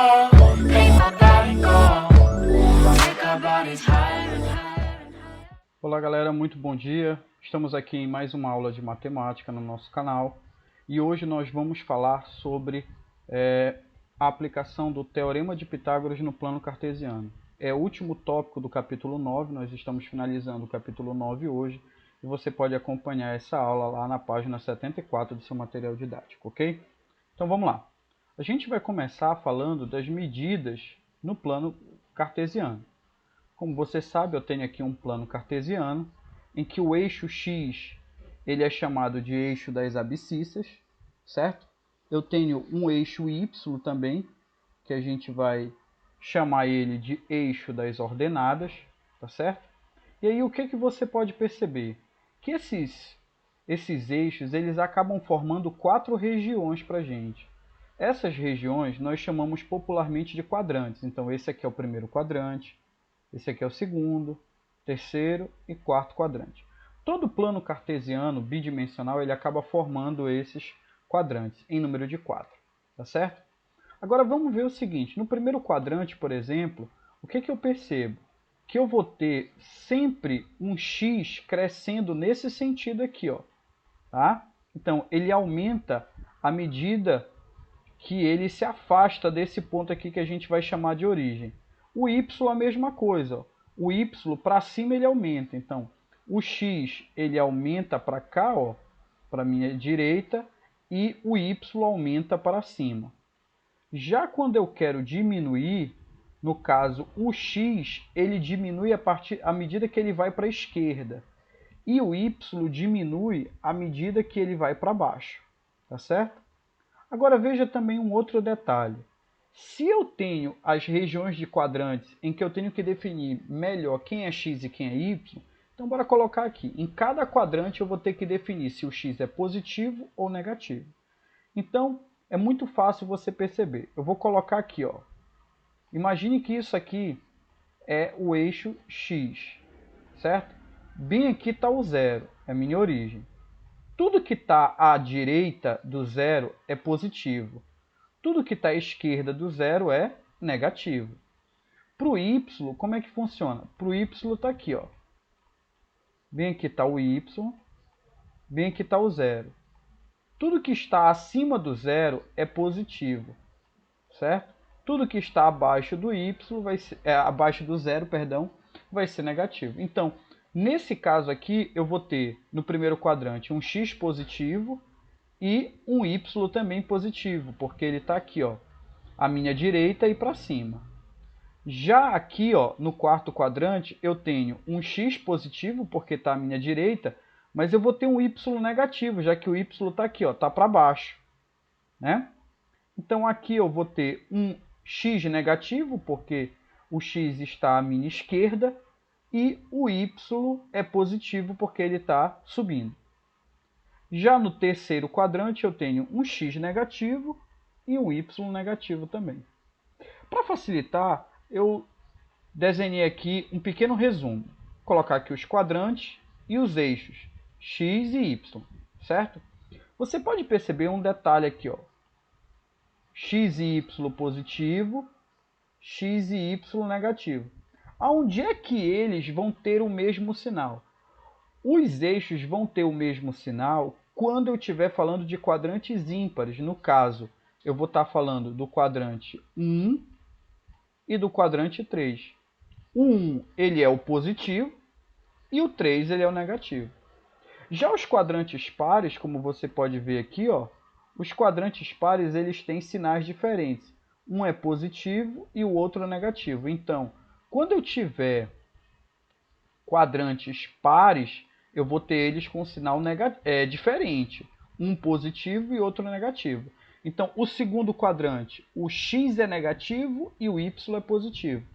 make my body go, make our bodies higher and higher and higher. Olá galera, muito bom dia. Estamos aqui em mais uma aula de matemática no nosso canal e hoje nós vamos falar sobre a aplicação do Teorema de Pitágoras no plano cartesiano. É o último tópico do capítulo 9, nós estamos finalizando o capítulo 9 hoje e você pode acompanhar essa aula lá na página 74 do seu material didático, ok? Então vamos lá. A gente vai começar falando das medidas no plano cartesiano. Como você sabe, eu tenho aqui um plano cartesiano em que o eixo x ele é chamado de eixo das abscissas, certo? Eu tenho um eixo y também, que a gente vai chamar ele de eixo das ordenadas, tá certo? E aí o que você pode perceber? Que esses eixos eles acabam formando 4 regiões para a gente. Essas regiões nós chamamos popularmente de quadrantes. Então esse aqui é o primeiro quadrante, esse aqui é o segundo, terceiro e quarto quadrante. Todo plano cartesiano bidimensional ele acaba formando esses quadrantes em número de 4, tá certo? Agora vamos ver o seguinte, no primeiro quadrante, por exemplo, o que eu percebo? Que eu vou ter sempre um x crescendo nesse sentido aqui, ó, tá? Então ele aumenta à medida que ele se afasta desse ponto aqui que a gente vai chamar de origem. O y a mesma coisa, ó. O y para cima ele aumenta, então o x ele aumenta para cá, ó, para minha direita, e o y aumenta para cima. Já quando eu quero diminuir, no caso o x ele diminui à medida que ele vai para a esquerda, e o y diminui à medida que ele vai para baixo, tá certo? Agora veja também um outro detalhe. Se eu tenho as regiões de quadrantes em que eu tenho que definir melhor quem é x e quem é y, então bora colocar aqui. Em cada quadrante eu vou ter que definir se o x é positivo ou negativo. Então é muito fácil você perceber. Eu vou colocar aqui, ó. Imagine que isso aqui é o eixo x, certo? Bem aqui está o zero, é a minha origem. Tudo que está à direita do zero é positivo. Tudo que está à esquerda do zero é negativo. Para o y, como é que funciona? Para o y está aqui, ó. Bem aqui está o y, bem aqui está o zero. Tudo que está acima do zero é positivo, certo? Tudo que está abaixo do y abaixo do zero, perdão, vai ser negativo. Então, nesse caso aqui, eu vou ter no primeiro quadrante um x positivo e um y também positivo, porque ele está aqui, ó, à minha direita e para cima. Já aqui, ó, no quarto quadrante, eu tenho um x positivo, porque está à minha direita, mas eu vou ter um y negativo, já que o y está aqui, ó, está para baixo, né? Então aqui eu vou ter um x negativo, porque o x está à minha esquerda, e o y é positivo, porque ele está subindo. Já no terceiro quadrante eu tenho um x negativo e um y negativo também. Para facilitar, eu desenhei aqui um pequeno resumo. Vou colocar aqui os quadrantes e os eixos x e y, certo? Você pode perceber um detalhe aqui, ó. X e y positivo, x e y negativo. Aonde é que eles vão ter o mesmo sinal? Os eixos vão ter o mesmo sinal quando eu estiver falando de quadrantes ímpares. No caso, eu vou estar falando do quadrante 1 e do quadrante 3. O 1 ele é o positivo e o 3 ele é o negativo. Já os quadrantes pares, como você pode ver aqui, ó, os quadrantes pares eles têm sinais diferentes. Um é positivo e o outro é negativo. Então, quando eu tiver quadrantes pares, eu vou ter eles com sinal diferente. Um positivo e outro negativo. Então, o segundo quadrante, o x é negativo e o y é positivo.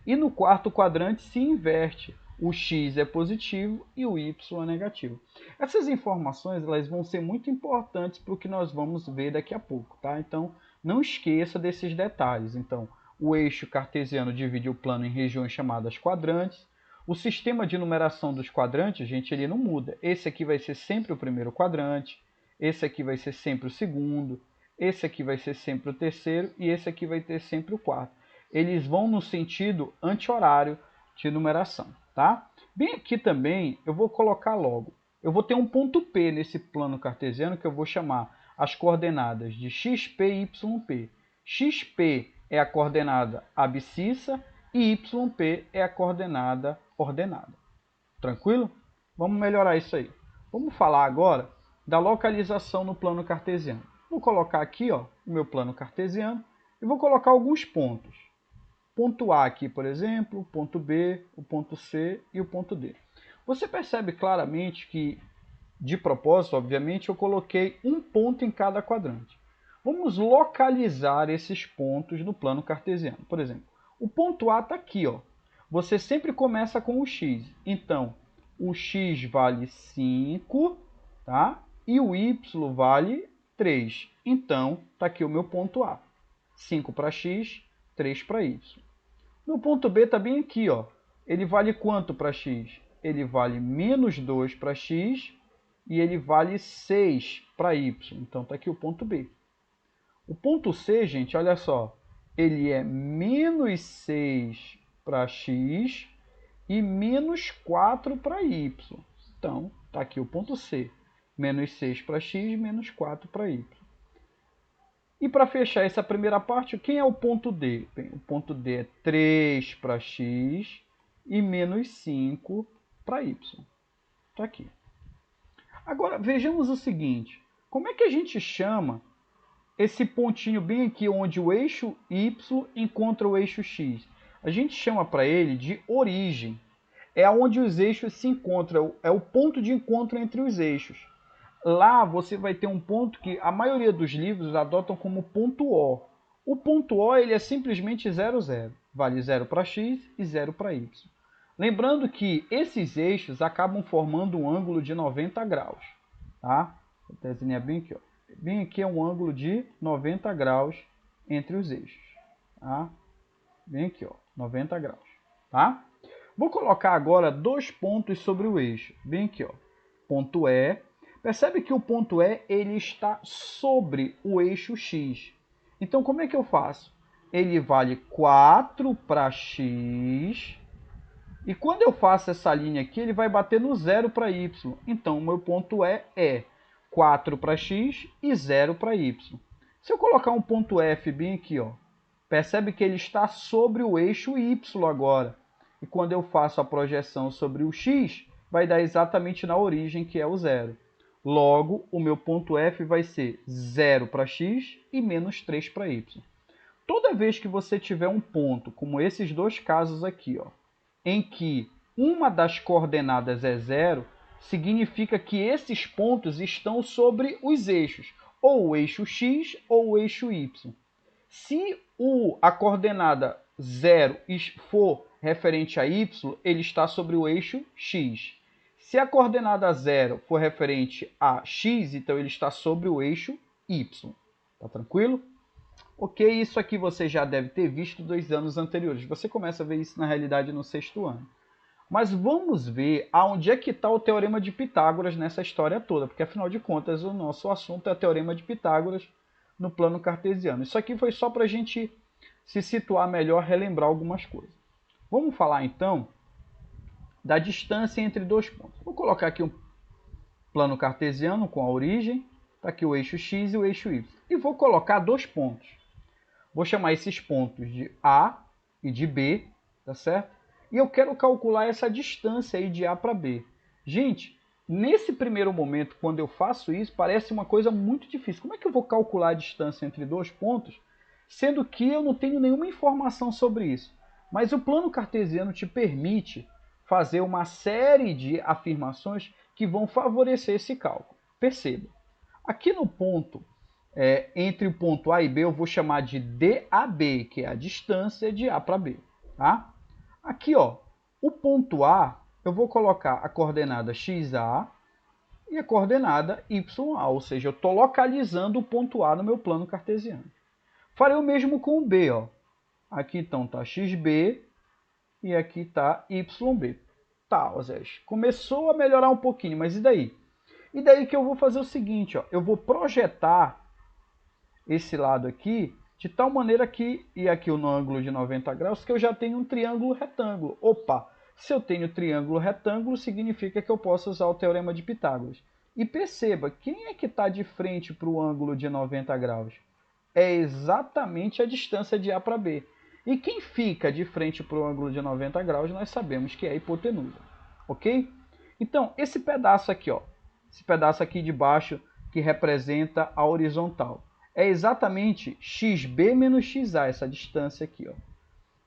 E no quarto quadrante se inverte. O x é positivo e o y é negativo. Essas informações elas vão ser muito importantes para o que nós vamos ver daqui a pouco, tá? Então, não esqueça desses detalhes. Então, o eixo cartesiano divide o plano em regiões chamadas quadrantes. O sistema de numeração dos quadrantes, gente, ele não muda. Esse aqui vai ser sempre o primeiro quadrante, esse aqui vai ser sempre o segundo, esse aqui vai ser sempre o terceiro e esse aqui vai ter sempre o quarto. Eles vão no sentido anti-horário de numeração, tá? Bem aqui também, eu vou colocar logo. Eu vou ter um ponto P nesse plano cartesiano que eu vou chamar as coordenadas de xp e yp. xp é a coordenada abscissa e yp é a coordenada ordenada. Tranquilo? Vamos melhorar isso aí. Vamos falar agora da localização no plano cartesiano. Vou colocar aqui ó, o meu plano cartesiano e vou colocar alguns pontos. Ponto A aqui, por exemplo, ponto B, o ponto C e o ponto D. Você percebe claramente que, de propósito, obviamente, eu coloquei um ponto em cada quadrante. Vamos localizar esses pontos no plano cartesiano. Por exemplo, o ponto A está aqui, ó. Você sempre começa com o x. Então, o x vale 5, tá? E o y vale 3. Então, está aqui o meu ponto A. 5 para x, 3 para y. Meu ponto B está bem aqui, ó. Ele vale quanto para x? Ele vale menos 2 para x e ele vale 6 para y. Então, está aqui o ponto B. O ponto C, gente, olha só. Ele é menos 6 para x e menos 4 para y. Então, está aqui o ponto C. Menos 6 para x, menos 4 para y. E para fechar essa primeira parte, quem é o ponto D? Bem, o ponto D é 3 para x e menos 5 para y. Está aqui. Agora, vejamos o seguinte. Como é que a gente chama esse pontinho bem aqui, onde o eixo y encontra o eixo x? A gente chama para ele de origem. É onde os eixos se encontram, é o ponto de encontro entre os eixos. Lá você vai ter um ponto que a maioria dos livros adotam como ponto O. O ponto O ele é simplesmente 0, 0. Vale 0 para x e 0 para y. Lembrando que esses eixos acabam formando um ângulo de 90 graus. Tá? Vou desenhar bem aqui. Ó. Bem aqui é um ângulo de 90 graus entre os eixos. Tá? Bem aqui, ó, 90 graus. Tá? Vou colocar agora dois pontos sobre o eixo. Bem aqui, ó. Ponto E. Percebe que o ponto E ele está sobre o eixo x. Então, como é que eu faço? Ele vale 4 para x. E quando eu faço essa linha aqui, ele vai bater no 0 para y. Então, o meu ponto E é 4 para x e 0 para y. Se eu colocar um ponto F bem aqui, ó, percebe que ele está sobre o eixo y agora. E quando eu faço a projeção sobre o x, vai dar exatamente na origem, que é o 0. Logo, o meu ponto F vai ser 0 para x e menos 3 para y. Toda vez que você tiver um ponto, como esses dois casos aqui, ó, em que uma das coordenadas é 0, significa que esses pontos estão sobre os eixos, ou o eixo x ou o eixo y. Se a coordenada 0 for referente a y, ele está sobre o eixo x. Se a coordenada 0 for referente a x, então ele está sobre o eixo y. Tá tranquilo? Ok, isso aqui você já deve ter visto 2 anos anteriores. Você começa a ver isso na realidade no 6º ano. Mas vamos ver aonde é que está o Teorema de Pitágoras nessa história toda, porque afinal de contas o nosso assunto é o Teorema de Pitágoras no plano cartesiano. Isso aqui foi só para a gente se situar melhor, relembrar algumas coisas. Vamos falar então da distância entre dois pontos. Vou colocar aqui um plano cartesiano com a origem, está aqui o eixo x e o eixo y. E vou colocar dois pontos. Vou chamar esses pontos de A e de B, tá certo? E eu quero calcular essa distância aí de A para B. Gente, nesse primeiro momento, quando eu faço isso, parece uma coisa muito difícil. Como é que eu vou calcular a distância entre dois pontos, sendo que eu não tenho nenhuma informação sobre isso? Mas o plano cartesiano te permite fazer uma série de afirmações que vão favorecer esse cálculo. Perceba, aqui no ponto, entre o ponto A e B, eu vou chamar de DAB, que é a distância de A para B. Tá? Aqui, ó, o ponto A, eu vou colocar a coordenada XA e a coordenada YA, ou seja, eu estou localizando o ponto A no meu plano cartesiano. Farei o mesmo com o B, ó. Aqui então está XB e aqui está YB. Tá, ou seja, começou a melhorar um pouquinho, mas e daí? E daí que eu vou fazer o seguinte, ó, eu vou projetar esse lado aqui de tal maneira que, e aqui no ângulo de 90 graus, que eu já tenho um triângulo retângulo. Opa, se eu tenho triângulo retângulo, significa que eu posso usar o Teorema de Pitágoras. E perceba, quem é que está de frente para o ângulo de 90 graus? É exatamente a distância de A para B. E quem fica de frente para o ângulo de 90 graus, nós sabemos que é a hipotenusa. Ok? Então, esse pedaço aqui, ó, esse pedaço aqui de baixo que representa a horizontal, é exatamente xb menos xa, essa distância aqui, ó.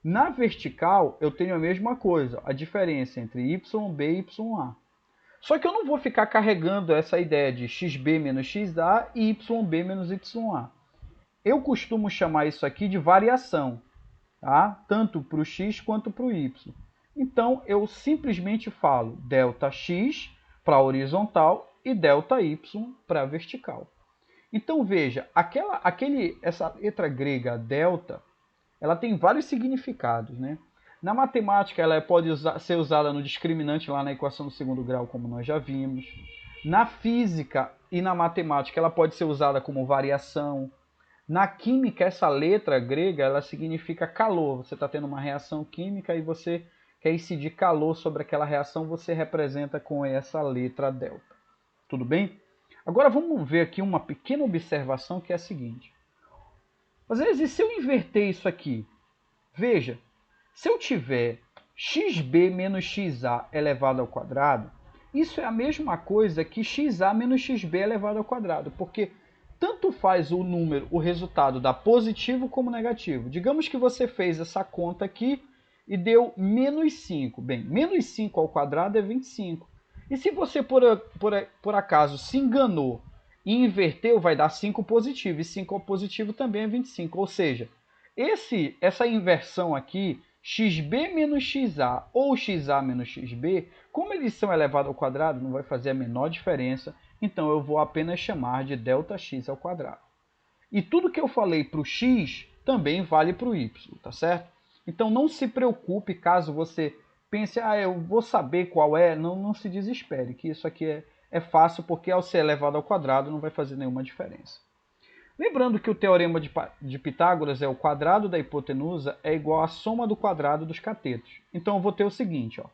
Na vertical, eu tenho a mesma coisa, a diferença entre yb e ya. Só que eu não vou ficar carregando essa ideia de xb menos xa e yb menos ya. Eu costumo chamar isso aqui de variação, tá? Tanto para o x quanto para o y. Então, eu simplesmente falo ΔX para a horizontal e ΔY para a vertical. Então, veja, essa letra grega delta, ela tem vários significados, né? Na matemática, ela pode ser usada no discriminante lá na equação do segundo grau, como nós já vimos. Na física e na matemática, ela pode ser usada como variação. Na química, essa letra grega, ela significa calor. Você está tendo uma reação química e você quer incidir calor sobre aquela reação, você representa com essa letra delta. Tudo bem? Agora vamos ver aqui uma pequena observação que é a seguinte. Às vezes, se eu inverter isso aqui, veja, se eu tiver xb menos xa elevado ao quadrado, isso é a mesma coisa que xa menos xb elevado ao quadrado, porque tanto faz o número, o resultado dar positivo como negativo. Digamos que você fez essa conta aqui e deu menos 5. Bem, menos 5 ao quadrado é 25. E se você, por acaso, se enganou e inverteu, vai dar 5 positivo. E 5 ao positivo também é 25. Ou seja, essa inversão aqui, xb menos xa ou xa menos xb, como eles são elevados ao quadrado, não vai fazer a menor diferença. Então, eu vou apenas chamar de ΔX ao quadrado. E tudo que eu falei para o x também vale para o y, tá certo? Então, não se preocupe caso você pense, eu vou saber qual é. Não se desespere, que isso aqui é fácil, porque ao ser elevado ao quadrado não vai fazer nenhuma diferença. Lembrando que o Teorema de Pitágoras é o quadrado da hipotenusa é igual à soma do quadrado dos catetos. Então, eu vou ter o seguinte, ó.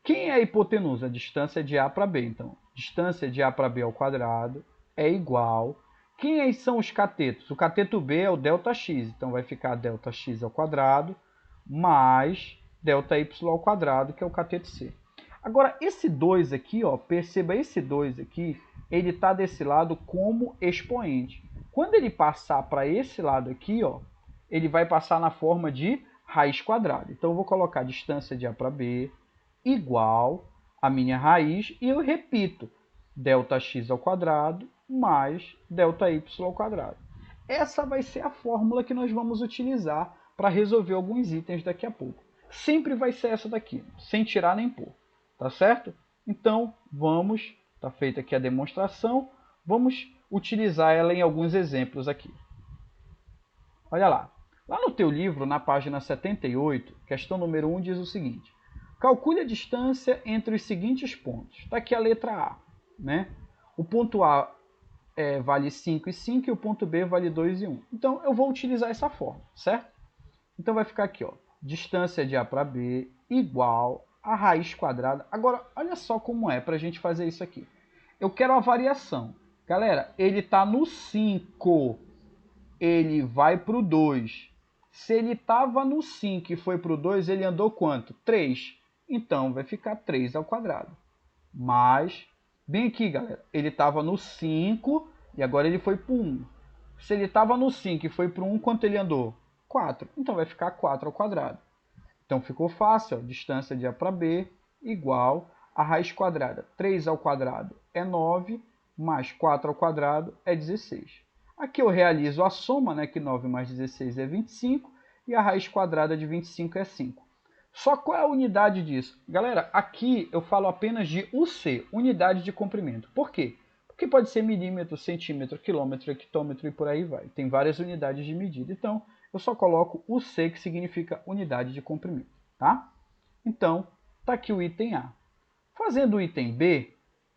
Quem é a hipotenusa? A distância de A para B. Então, distância de A para B ao quadrado é igual. Quem são os catetos? O cateto B é o ΔX. Então, vai ficar ΔX ao quadrado mais ΔY ao quadrado, que é o cateto C. Agora, esse 2 aqui, ó, perceba esse 2 aqui, ele está desse lado como expoente. Quando ele passar para esse lado aqui, ó, ele vai passar na forma de raiz quadrada. Então, eu vou colocar a distância de A para B igual a minha raiz, e eu repito, ΔX ao quadrado mais ΔY ao quadrado. Essa vai ser a fórmula que nós vamos utilizar para resolver alguns itens daqui a pouco. Sempre vai ser essa daqui, sem tirar nem pôr, tá certo? Então, tá feita aqui a demonstração, vamos utilizar ela em alguns exemplos aqui. Olha lá, lá no teu livro, na página 78, questão número 1 diz o seguinte: calcule a distância entre os seguintes pontos. Está aqui a letra A, né? O ponto A vale 5 e 5 e o ponto B vale 2 e 1. Então, eu vou utilizar essa forma, certo? Então, vai ficar aqui, ó, distância de A para B igual a raiz quadrada. Agora, olha só como é para a gente fazer isso aqui. Eu quero a variação. Galera, ele está no 5, ele vai para o 2. Se ele estava no 5 e foi para o 2, ele andou quanto? 3. Então, vai ficar 3 ao quadrado. Mas, bem aqui, galera, ele estava no 5 e agora ele foi para o 1. Se ele estava no 5 e foi para o 1, quanto ele andou? 4. Então, vai ficar 4 ao quadrado. Então, ficou fácil, ó. Distância de A para B igual a raiz quadrada. 3 ao quadrado é 9, mais 4 ao quadrado é 16. Aqui eu realizo a soma, né, que 9 mais 16 é 25, e a raiz quadrada de 25 é 5. Só qual é a unidade disso? Galera, aqui eu falo apenas de UC, unidade de comprimento. Por quê? Porque pode ser milímetro, centímetro, quilômetro, hectômetro e por aí vai. Tem várias unidades de medida. Então, eu só coloco UC, que significa unidade de comprimento, tá? Então, tá aqui o item A. Fazendo o item B,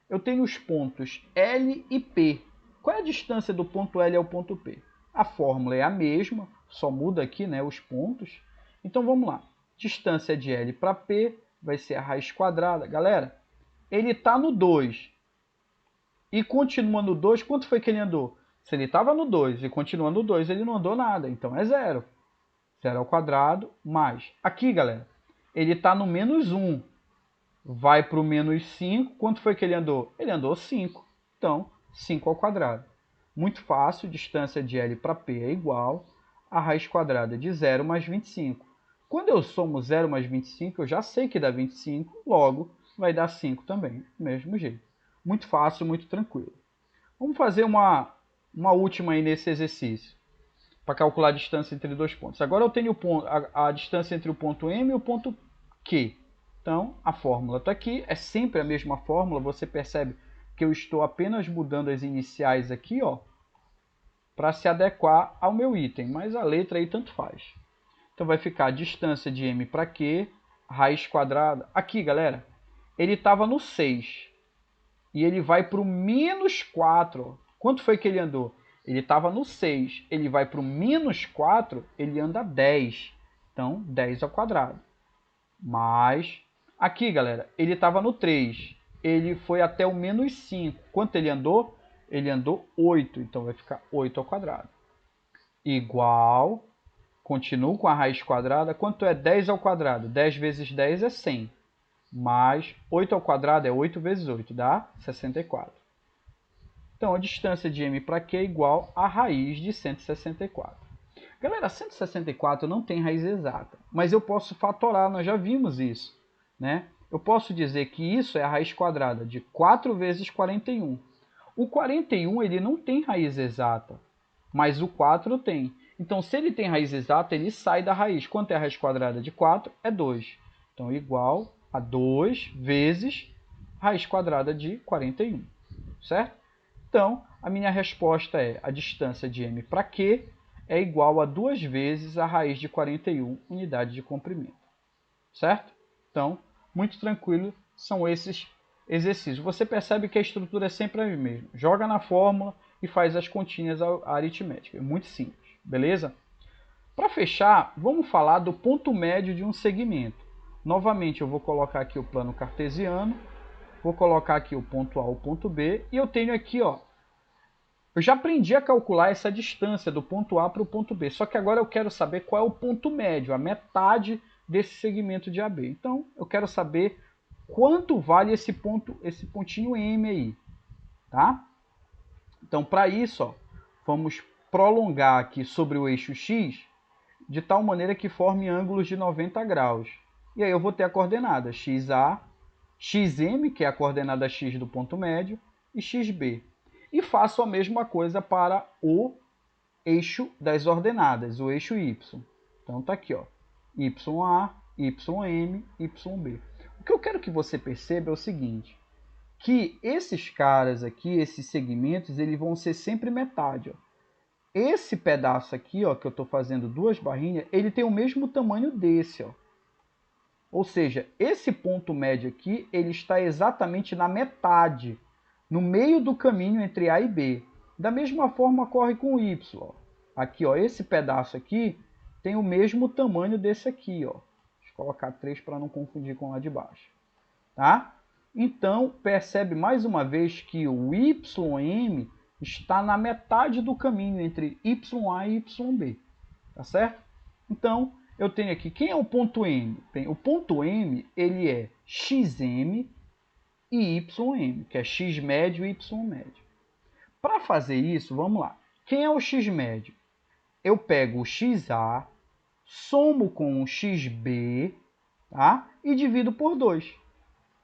eu tenho os pontos L e P. Qual é a distância do ponto L ao ponto P? A fórmula é a mesma, só muda aqui, né, os pontos. Então vamos lá. Distância de L para P vai ser a raiz quadrada. Galera, ele está no 2 e continua no 2, quanto foi que ele andou? Se ele estava no 2 e continua no 2, ele não andou nada, então é zero. 0 ao quadrado mais. Aqui, galera, ele está no menos 1. Vai para o menos 5. Quanto foi que ele andou? Ele andou 5. Então, 5 ao quadrado. Muito fácil. Distância de L para P é igual a raiz quadrada de 0 mais 25. Quando eu somo 0 mais 25, eu já sei que dá 25. Logo, vai dar 5 também. Do mesmo jeito. Muito fácil, muito tranquilo. Vamos fazer uma última aí nesse exercício, para calcular a distância entre dois pontos. Agora eu tenho a distância entre o ponto M e o ponto Q. Então, a fórmula está aqui, é sempre a mesma fórmula, você percebe que eu estou apenas mudando as iniciais aqui, ó, para se adequar ao meu item, mas a letra aí tanto faz. Então vai ficar a distância de M para Q, raiz quadrada. Aqui, galera, ele estava no 6 e ele vai para o menos 4. Ó. Quanto foi que ele andou? Ele estava no 6, ele vai para o menos 4, ele anda 10. Então, 10 ao quadrado. Mais, aqui, galera, ele estava no 3, ele foi até o menos 5. Quanto ele andou? Ele andou 8, então vai ficar 8 ao quadrado. Igual, continuo com a raiz quadrada, quanto é 10 ao quadrado? 10 vezes 10 é 100, mais 8 ao quadrado é 8 vezes 8, dá 64. Então, a distância de M para Q é igual a raiz de 164. Galera, 164 não tem raiz exata, mas eu posso fatorar, nós já vimos isso, né? Eu posso dizer que isso é a raiz quadrada de 4 vezes 41. O 41 ele não tem raiz exata, mas o 4 tem. Então, se ele tem raiz exata, ele sai da raiz. Quanto é a raiz quadrada de 4? É 2. Então, igual a 2 vezes raiz quadrada de 41, certo? Então, a minha resposta é a distância de M para Q é igual a 2 vezes a raiz de 41 unidade de comprimento. Certo? Então, muito tranquilo, são esses exercícios. Você percebe que a estrutura é sempre a mesma. Joga na fórmula e faz as continhas aritméticas. É muito simples, beleza? Para fechar, vamos falar do ponto médio de um segmento. Novamente, eu vou colocar aqui o plano cartesiano. Vou colocar aqui o ponto A, o ponto B, e eu tenho aqui, ó, eu já aprendi a calcular essa distância do ponto A para o ponto B, só que agora eu quero saber qual é o ponto médio, a metade desse segmento de AB. Então, eu quero saber quanto vale esse pontinho M aí, tá? Então, para isso, ó, vamos prolongar aqui sobre o eixo X, de tal maneira que forme ângulos de 90 graus. E aí eu vou ter a coordenada XA, XM, que é a coordenada X do ponto médio, e XB. E faço a mesma coisa para o eixo das ordenadas, o eixo Y. Então tá aqui, ó, YA, YM, YB. O que eu quero que você perceba é o seguinte, que esses caras aqui, esses segmentos, eles vão ser sempre metade, ó. Esse pedaço aqui, ó, que eu estou fazendo duas barrinhas, ele tem o mesmo tamanho desse, ó. Ou seja, esse ponto médio aqui, ele está exatamente na metade, no meio do caminho entre A e B. Da mesma forma ocorre com o Y. Ó. Aqui, ó, esse pedaço aqui tem o mesmo tamanho desse aqui. Ó. Deixa eu colocar 3 para não confundir com lá de baixo. Tá? Então, percebe mais uma vez que o YM está na metade do caminho entre YA e YB. Tá certo? Então, eu tenho aqui, quem é o ponto M? Bem, o ponto M, ele é XM e YM, que é X médio e Y médio. Para fazer isso, vamos lá. Quem é o X médio? Eu pego o XA, somo com o XB, tá? E divido por 2.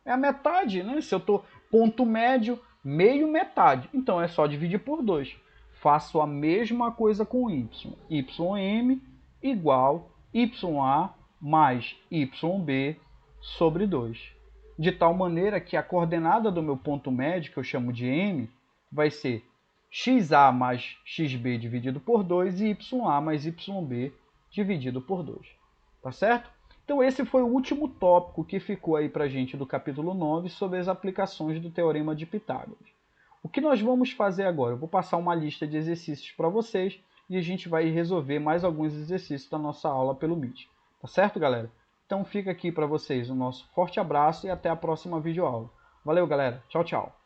É a metade, né? Se eu estou ponto médio, meio metade. Então, é só dividir por 2. Faço a mesma coisa com Y. YM igual YA mais YB sobre 2. De tal maneira que a coordenada do meu ponto médio, que eu chamo de M, vai ser XA mais XB dividido por 2 e YA mais YB dividido por 2. Tá certo? Então esse foi o último tópico que ficou aí pra gente do capítulo 9 sobre as aplicações do Teorema de Pitágoras. O que nós vamos fazer agora? Eu vou passar uma lista de exercícios para vocês e a gente vai resolver mais alguns exercícios da nossa aula pelo Meet. Tá certo, galera? Então fica aqui para vocês o nosso forte abraço e até a próxima videoaula. Valeu, galera. Tchau, tchau.